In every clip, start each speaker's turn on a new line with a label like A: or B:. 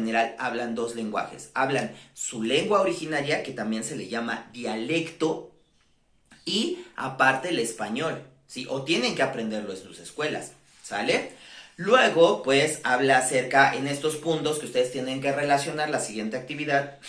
A: general hablan dos lenguajes. Hablan su lengua originaria, que también se le llama dialecto, y aparte el español, ¿sí? O tienen que aprenderlo en sus escuelas, ¿sale? Luego, pues, habla acerca en estos puntos que ustedes tienen que relacionar la siguiente actividad.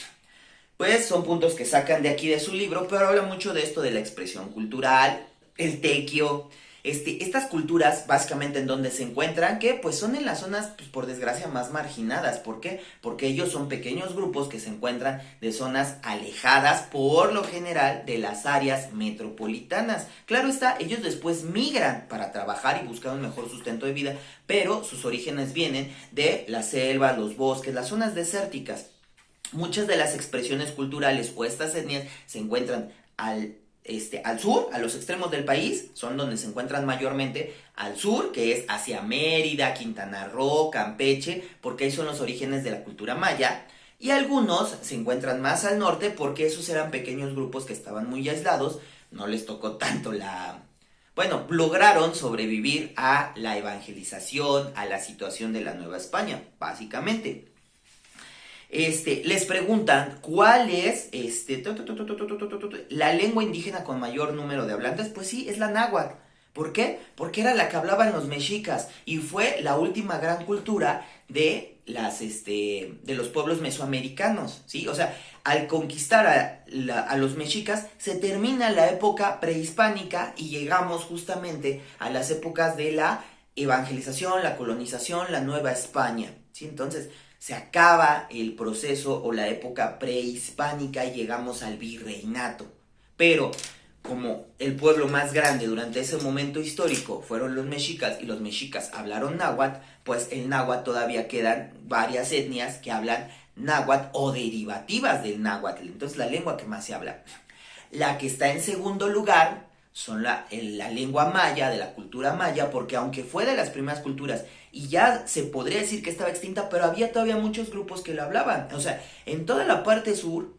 A: Pues son puntos que sacan de aquí de su libro, pero habla mucho de esto de la expresión cultural, el tequio, estas culturas básicamente en donde se encuentran, que pues son en las zonas, pues, por desgracia, más marginadas. ¿Por qué? Porque ellos son pequeños grupos que se encuentran de zonas alejadas, por lo general, de las áreas metropolitanas. Claro está, ellos después migran para trabajar y buscar un mejor sustento de vida, pero sus orígenes vienen de la selva, los bosques, las zonas desérticas. Muchas de las expresiones culturales o estas etnias se encuentran al sur, a los extremos del país, son donde se encuentran mayormente al sur, que es hacia Mérida, Quintana Roo, Campeche, porque ahí son los orígenes de la cultura maya. Y algunos se encuentran más al norte porque esos eran pequeños grupos que estaban muy aislados, no les tocó tanto bueno, lograron sobrevivir a la evangelización, a la situación de la Nueva España, básicamente. Les preguntan cuál es la lengua indígena con mayor número de hablantes. Pues sí, es la náhuatl. ¿Por qué? Porque era la que hablaban los mexicas y fue la última gran cultura de los pueblos mesoamericanos, ¿sí? O sea, al conquistar a los mexicas se termina la época prehispánica y llegamos justamente a las épocas de la evangelización, la colonización, la Nueva España, ¿sí? Entonces se acaba el proceso o la época prehispánica y llegamos al virreinato. Pero como el pueblo más grande durante ese momento histórico fueron los mexicas y los mexicas hablaron náhuatl, pues el náhuatl todavía quedan varias etnias que hablan náhuatl o derivativas del náhuatl. Entonces la lengua que más se habla. La que está en segundo lugar son la lengua maya, de la cultura maya, porque aunque fue de las primeras culturas y ya se podría decir que estaba extinta, pero había todavía muchos grupos que lo hablaban. O sea, en toda la parte sur,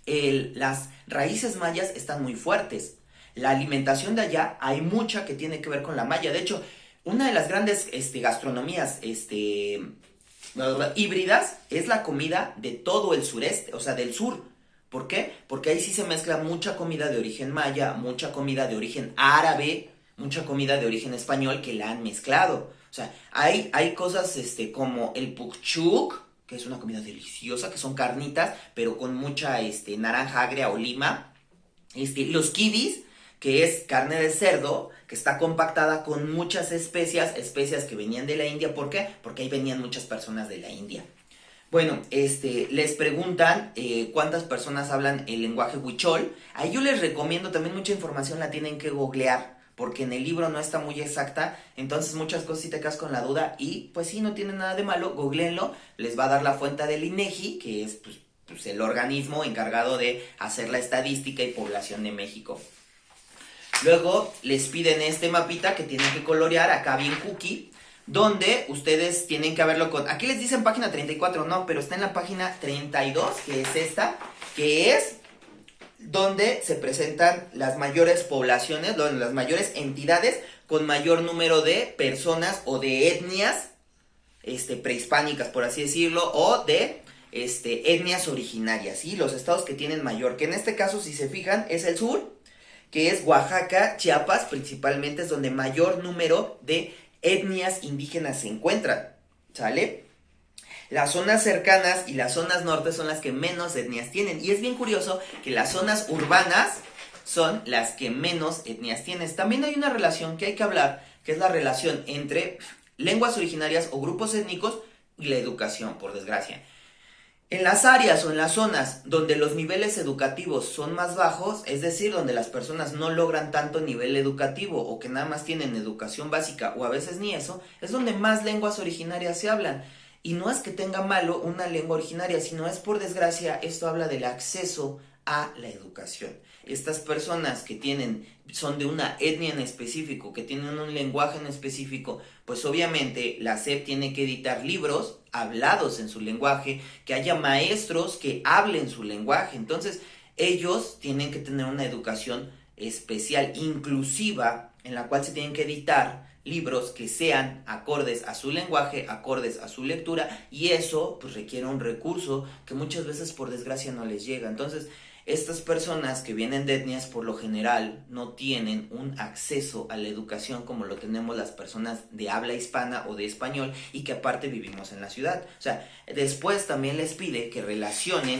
A: las raíces mayas están muy fuertes. La alimentación de allá, hay mucha que tiene que ver con la maya. De hecho, una de las grandes gastronomías híbridas es la comida de todo el sureste, o sea, del sur. ¿Por qué? Porque ahí sí se mezcla mucha comida de origen maya, mucha comida de origen árabe, mucha comida de origen español que la han mezclado. O sea, hay cosas como el pukchuk, que es una comida deliciosa, que son carnitas, pero con mucha naranja agria o lima. Los kibis, que es carne de cerdo, que está compactada con muchas especias que venían de la India. ¿Por qué? Porque ahí venían muchas personas de la India. Bueno, les preguntan cuántas personas hablan el lenguaje huichol. Ahí yo les recomiendo, también mucha información la tienen que googlear, porque en el libro no está muy exacta, entonces muchas cosas sí te quedas con la duda y pues sí, no tiene nada de malo, googleenlo, les va a dar la fuente del INEGI, que es pues el organismo encargado de hacer la estadística y población de México. Luego les piden este mapita que tienen que colorear acá bien cookie, donde ustedes tienen que verlo con... Aquí les dicen página 34, no, pero está en la página 32, que es esta, que es donde se presentan las mayores poblaciones, las mayores entidades con mayor número de personas o de etnias prehispánicas, por así decirlo, o de etnias originarias, ¿sí? Los estados que tienen mayor, que en este caso, si se fijan, es el sur, que es Oaxaca, Chiapas, principalmente es donde mayor número de etnias indígenas se encuentran, ¿sale? Las zonas cercanas y las zonas norte son las que menos etnias tienen. Y es bien curioso que las zonas urbanas son las que menos etnias tienen. También hay una relación que hay que hablar, que es la relación entre lenguas originarias o grupos étnicos y la educación, por desgracia. En las áreas o en las zonas donde los niveles educativos son más bajos, es decir, donde las personas no logran tanto nivel educativo o que nada más tienen educación básica o a veces ni eso, es donde más lenguas originarias se hablan. Y no es que tenga malo una lengua originaria, sino es por desgracia, esto habla del acceso a la educación. Estas personas que son de una etnia en específico, que tienen un lenguaje en específico, pues obviamente la SEP tiene que editar libros hablados en su lenguaje, que haya maestros que hablen su lenguaje. Entonces ellos tienen que tener una educación especial, inclusiva, en la cual se tienen que editar libros que sean acordes a su lenguaje, acordes a su lectura, y eso pues requiere un recurso que muchas veces por desgracia no les llega. Entonces, estas personas que vienen de etnias por lo general no tienen un acceso a la educación como lo tenemos las personas de habla hispana o de español y que aparte vivimos en la ciudad. O sea, después también les pide que relacionen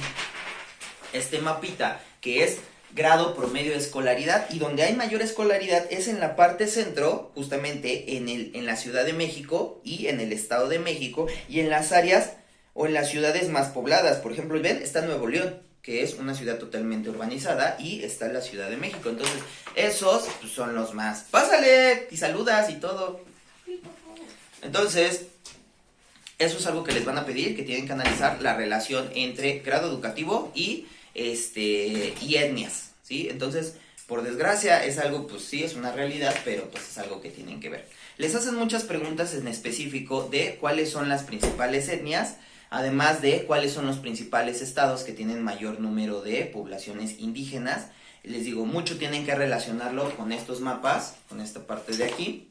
A: este mapita que es grado promedio de escolaridad, y donde hay mayor escolaridad es en la parte centro, justamente en la Ciudad de México y en el Estado de México, y en las áreas o en las ciudades más pobladas. Por ejemplo, ven, está Nuevo León, que es una ciudad totalmente urbanizada, y está la Ciudad de México. Entonces, esos pues, son los más. ¡Pásale! Y saludas y todo. Entonces, eso es algo que les van a pedir, que tienen que analizar la relación entre grado educativo y etnias, ¿sí? Entonces, por desgracia, es algo, pues sí, es una realidad, pero pues es algo que tienen que ver. Les hacen muchas preguntas en específico de cuáles son las principales etnias, además de cuáles son los principales estados que tienen mayor número de poblaciones indígenas. Les digo, mucho tienen que relacionarlo con estos mapas, con esta parte de aquí.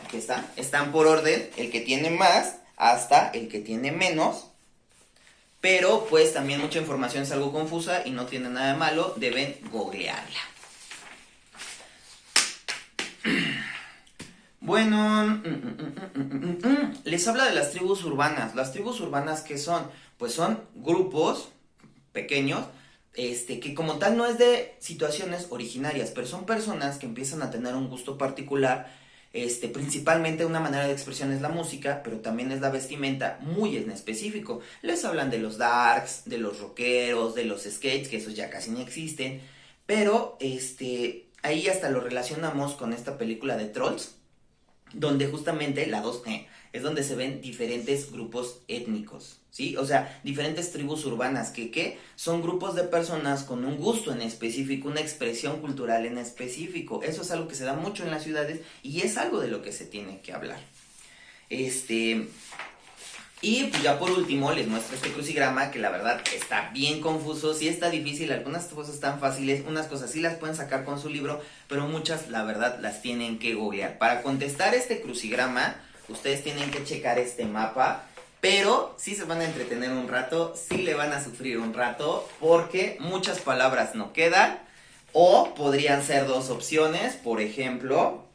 A: Aquí están por orden, el que tiene más hasta el que tiene menos. Pero pues también mucha información es algo confusa y no tiene nada de malo, deben googlearla. Bueno, les habla de las tribus urbanas. Las tribus urbanas, ¿qué son? Pues son grupos pequeños, que como tal no es de situaciones originarias, pero son personas que empiezan a tener un gusto particular. Principalmente una manera de expresión es la música, pero también es la vestimenta, muy en específico. Les hablan de los darks, de los rockeros, de los skates, que esos ya casi ni existen, pero ahí hasta lo relacionamos con esta película de Trolls, donde justamente la 2 es donde se ven diferentes grupos étnicos, ¿sí? O sea, diferentes tribus urbanas que son grupos de personas con un gusto en específico, una expresión cultural en específico. Eso es algo que se da mucho en las ciudades y es algo de lo que se tiene que hablar. Y pues ya por último les muestro este crucigrama que la verdad está bien confuso, sí está difícil, algunas cosas están fáciles, unas cosas sí las pueden sacar con su libro, pero muchas la verdad las tienen que googlear. Para contestar este crucigrama, ustedes tienen que checar este mapa, pero sí se van a entretener un rato, sí le van a sufrir un rato, porque muchas palabras no quedan, o podrían ser dos opciones. Por ejemplo,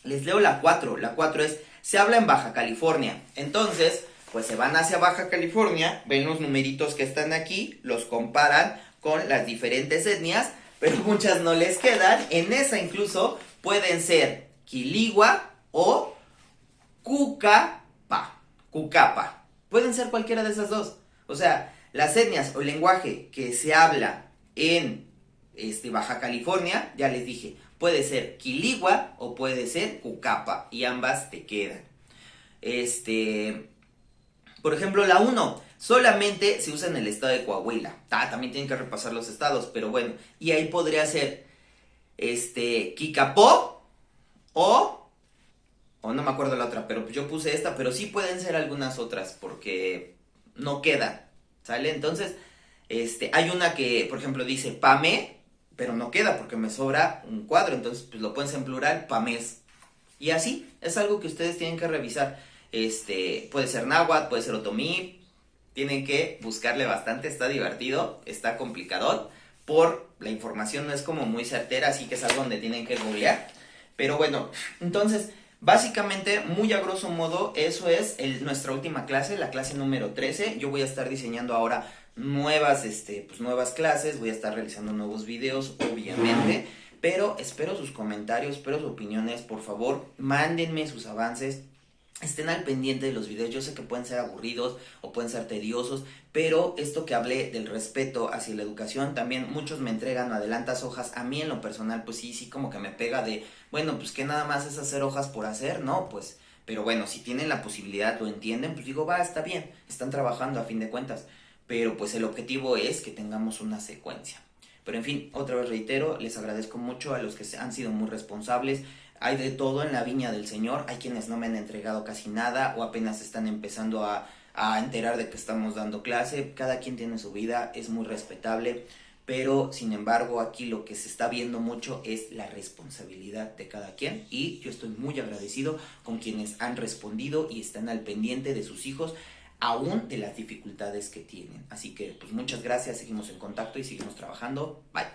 A: les leo la 4, la 4 es, se habla en Baja California, entonces pues se van hacia Baja California, ven los numeritos que están aquí, los comparan con las diferentes etnias, pero muchas no les quedan. En esa incluso pueden ser Quiligua o Cucapa. Pueden ser cualquiera de esas dos. O sea, las etnias o el lenguaje que se habla en Baja California, ya les dije, puede ser Quiligua o puede ser Cucapa, y ambas te quedan. Por ejemplo, la 1 solamente se usa en el estado de Coahuila. También tienen que repasar los estados, pero bueno. Y ahí podría ser Kikapó o no me acuerdo la otra, pero yo puse esta, pero sí pueden ser algunas otras porque no quedan, ¿sale? Entonces, hay una que, por ejemplo, dice Pame, pero no queda porque me sobra un cuadro, entonces pues lo pueden ser en plural, Pames. Y así, es algo que ustedes tienen que revisar. Puede ser náhuatl, puede ser otomí. Tienen que buscarle bastante, está divertido, está complicado. Por la información no es como muy certera, así que es algo donde tienen que googlear. Pero bueno, entonces, básicamente, muy a grosso modo, eso es nuestra última clase, la clase número 13. Yo voy a estar diseñando ahora nuevas clases, voy a estar realizando nuevos videos, obviamente. Pero espero sus comentarios, espero sus opiniones, por favor, mándenme sus avances. Estén al pendiente de los videos, yo sé que pueden ser aburridos o pueden ser tediosos, pero esto que hablé del respeto hacia la educación, también muchos me entregan o adelantas hojas, a mí en lo personal pues sí como que me pega de, bueno, pues que nada más es hacer hojas por hacer, ¿no? Pues, pero bueno, si tienen la posibilidad, lo entienden, pues digo, está bien, están trabajando a fin de cuentas, pero pues el objetivo es que tengamos una secuencia. Pero en fin, otra vez reitero, les agradezco mucho a los que han sido muy responsables. Hay de todo en la viña del Señor, hay quienes no me han entregado casi nada o apenas están empezando a enterar de que estamos dando clase. Cada quien tiene su vida, es muy respetable, pero sin embargo aquí lo que se está viendo mucho es la responsabilidad de cada quien, y yo estoy muy agradecido con quienes han respondido y están al pendiente de sus hijos, aún de las dificultades que tienen. Así que pues muchas gracias, seguimos en contacto y seguimos trabajando. Bye.